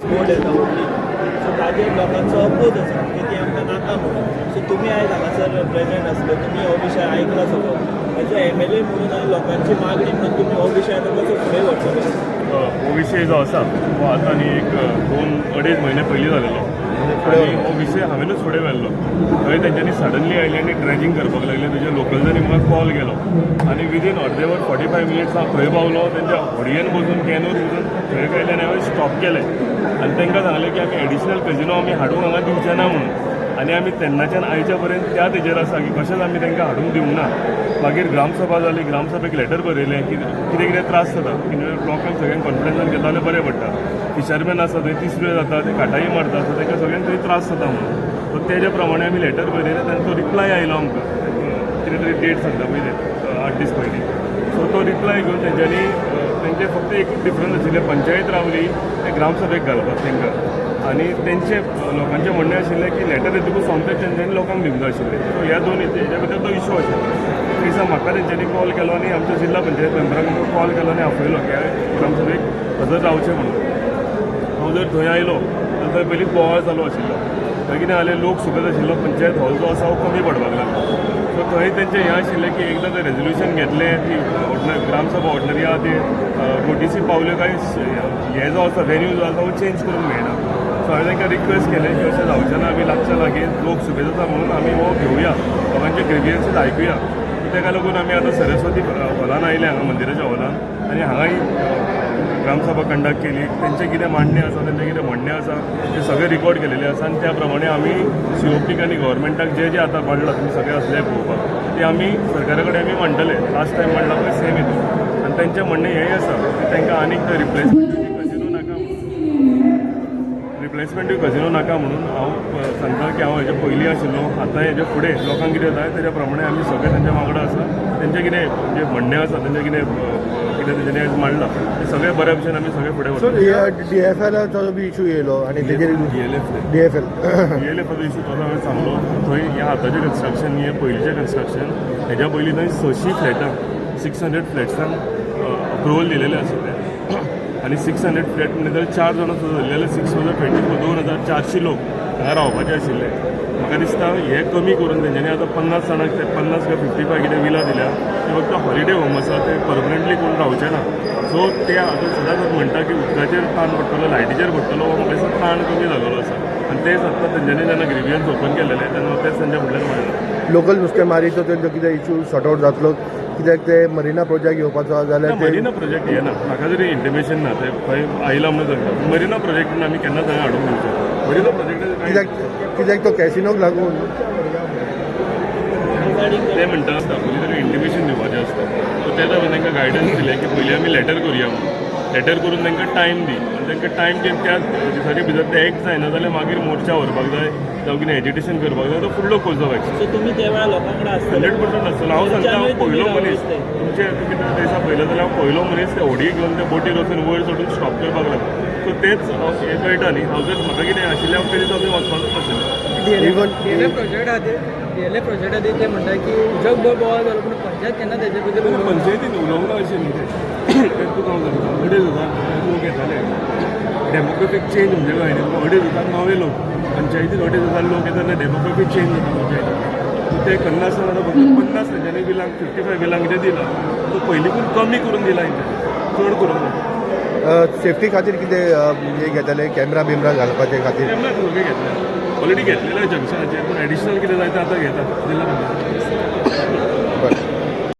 Board येता व्हडली so ताजेर लोकांचो अपोज आसा की ती आमकां नाका म्हणून. सो तुमी आयज हांगासर प्रेजेंट आसले, तुमी हो विशय आयकला सगळो. एज अ MLA म्हणून आनी लोकांची मागणी म्हणून तुमी हो विशय आतां कसो फुडें व्हरतले? हो विशय जो आसा तो आतां आनी एक 2-2.5 म्हयने पयलीं जालेलो आनी हो विशय हांवेनूच फुडें व्हेल्लो. थंय तेंच्यांनी सडनली आयले आनी ड्रॅजिंग करपाक लागले. तेजे लोकल्सांनी म्हाका कॉल केलो आनी विदीन अर्देवर 45 मिनिट्स हांव थंय पावलो. तेंच्या होडयेन बसून कॅनूर बसून थंय काडले आनी हांवें स्टॉप केलें आनी तांकां सांगलें की आमी एडिशनल कजिनो आमी हाडूंक हांगा दिवचे ना म्हणून. आनी आमी तेन्नाच्यान आयच्या पर्यंत त्या तेजेर आसा की कशेंच आमी तांकां हाडूंक दिवंक ना. मागीर ग्रामसभा जाली, ग्रामसभेक लेटर बरयलें की कितें कितें त्रास जाता, कित्याक लोकांक सगळ्यांक कॉन्फिडन्सान घेता जाल्यार बरें पडटा. फिशरमॅन आसा थंय तिसऱ्यो जाता, ते काटाई मारता, सो तांकां सगळ्यांक थंय त्रास जाता म्हणून. सो तेज्या प्रमाणे आमी लेटर बरयलें. तांचो रिप्लाय आयलो आमकां कितें तरी डेट सांगता पळय ते 8 दीस पयलीं. सो तो रिप्लाय घेवन तेंच्यांनी तेंचे फक्त एकूच डिफरन्स आशिल्लें, पंचायत रावली ते ग्रामसभेक घालपाक तांकां. आनी तेंचे लोकांचें म्हणणें आशिल्लें की लेटर येतकूच सोमतेच तेंच्यांनी लोकांक दिवंक जाय आशिल्लें. सो ह्या दोन हेच्या भितर तो इशू आशिल्लो. दिसा म्हाका तेंच्यांनी कॉल केलो आनी आमच्या जिल्हा पंचायत मेंबराक म्हाका कॉल केलो आनी आपयलो की ग्रामसभेक हजर रावचें म्हणून. हांव जर थंय आयलो जाल्यार थंय पयलीं बोवाळ चालू आशिल्लो. थंय कितें जालें, लोक सुकत आशिल्लो, पंचायत हॉल जो आसा हो कमी पडपाक लागलो. सो थंय तेंचें हें आशिल्लें की एकदां तें रेजोल्युशन घेतलें, ती ग्रामसभा ऑर्डिनरी आहा ती नोटीसी पावल्यो काय हें जो आसा वेन्यू जो आसा तो चेंज करूंक मेळना. सो हांवें तांकां रिक्वेस्ट केलें की अशें जावचें ना, आमी लागच्या लागीं लोक सुबेज आसा म्हणून आमी हो घेवया, लोकांचे ग्रेवियन्सीस आयकुया. ताका लागून आमी आतां सरस्वती हॉलान आयले, हांगा मंदिराच्या हॉलान, आनी हांगाय ग्रामसभा कंडक्ट केली. तेंचे कितें मांडणें आसा, तेंचें कितें म्हणणें आसा तें सगळें रिकॉर्ड केलेलें आसा. आनी त्या प्रमाणे आमी COPक आनी गव्हर्मेंटाक जें जें आतां मांडलां, तुमी सगळें असले पळोवपाक, तें आमी सरकारा कडेन आमी मांडटले. लास्ट टायम मांडलां पळय सेम हितून. आनी तेंचें म्हणणें हेंय आसा की तांकां आनीक तो रिप्लेसमेंट कजिनो नाका म्हणून. रिप्लेसमेंटूय कजिनो नाका म्हणून हांव सांगता की हांव हेजे पयलीं आशिल्लो. आतां हेजे फुडें लोकांक कितें जाय तेज्या प्रमाणे आमी सगळे तेंच्या वांगडा आसा. तेंचें कितें जें म्हणणें आसा, तेंचें कितें तेंच्यांनी आयज मांडलां तें सगळें बऱ्या भशेन आमी सगळें फुडें सर व्हरतले. DFLचो बी इशू येयलो आनी तेजेर DFL DLFचो इशू तो हांवें सांगलो. थंय ह्या आतांचें कन्स्ट्रक्शन हें पयलींचें कन्स्ट्रक्शन, हेज्या पयलीं थंय 600 फ्लॅटांक 600 फ्लॅट्सांक अप्रुवल दिलेलें आशिल्लें. आनी 600 फ्लॅट म्हणजे जाल्यार 4 जाणां सुद्दां धरलेले 2400 लोक हांगा रावपाचे आशिल्ले. म्हाका दिसता हें कमी करून तेंच्यांनी आतां 50 जाणांक ते 50 काय 55 कितें विला दिल्या. ते फक्त हॉलिडे होम आसा, ते परमनंटली कोण रावचे ना. सो ते आतां सदांच म्हणटा की उदकाचेर ताण पडटलो, लायटीचेर पडटलो, म्हाका दिसता ताण कमी जालोलो आसा. आनी तेच आतां तेंच्यांनी जेन्ना ग्रेवियन्स ओपन केलेले तेन्ना तेच तेंच्या फुडल्यान म्हणलें. लोकल नुस्तेमारीचो तेंचो कितें इशू सॉर्ट आउट जातलो, कित्याक ते मरिना प्रोजेक्ट येवपाचो जाल्यार मरिना प्रोजेक्ट येना, म्हाका जरी इंटिमेशन ना, ते खंय आयला म्हणून सांगता. मरिना प्रोजेक्ट आमी केन्नाच हांगा हाडूंक दिवचे. मरिना प्रोजेक्ट कित्याक तो कॅसिनोक लागून ते म्हणटा आसता पयलीं तरी इंटिमेशन दिवपाचें आसता. सो ते तांकां गायडन्स दिलें की पयलीं आमी लेटर करुया म्हणून. लेटर करून तांकां टायम दी, आनी तांकां टायम दिवन त्या दिसाचे भितर ते एक्ट जायना जाल्यार मागीर मोर्चा व्हरपाक जाय जावं कितें एजिटेशन करपाक जाय, तो फुडलो कोर्स ऑफ एक्शन. सो तुमी त्या वेळार लोकां कडेन आसतले. 100% आसतलो. हांव सांगता, हांव पयलो मनीस तुमचे दिसा पयलो जाल्यार हांव पयलो मनीस ते होडये घेवन ते बोटीर वचून वयर चडून स्टॉप करपाक लागलो. सो तेच हें कळटा न्ही. हांव जर म्हाका कितें आशिल्लें हांव ते दिसा थंय वचपाचोच नाशिल्लो. इवन DLF प्रोजेक्ट खातीर ते म्हणटा की जगभर बोवाळ जालो पूण पंचायत केन्ना तेजे बद्दल उलोवंक ना. पंचायतीन उलोवंक ना अशें न्ही तें तुका हांव सांगता. 2,500 लोक येताले. डेमोक्रेटीक चेंज म्हणजे काय न्ही, 2,500 नवे लोक पंचायतीन 2,500 लोक येता तेन्ना डेमोक्रेटीक चेंज जाता पंचायतीन. ते करना आसतना आतां फक्त 50 तेंच्यांनी बिलांक 55 बिलांक कितें दिलां, तो पयलींकून कमी करून दिला हेंच्यांनी, चड करूंक ना. सेफ्टी खातीर कितें हे घेतले, कॅमेरा बिमरा घालपाचे खातीर कॅमेरा सगळे घेतले, ऑलरेडी घेतलेले जंक्शनाचेर, पूण एडिशनल कितें जाय तें आतां घेता जिल्हा पंचायत.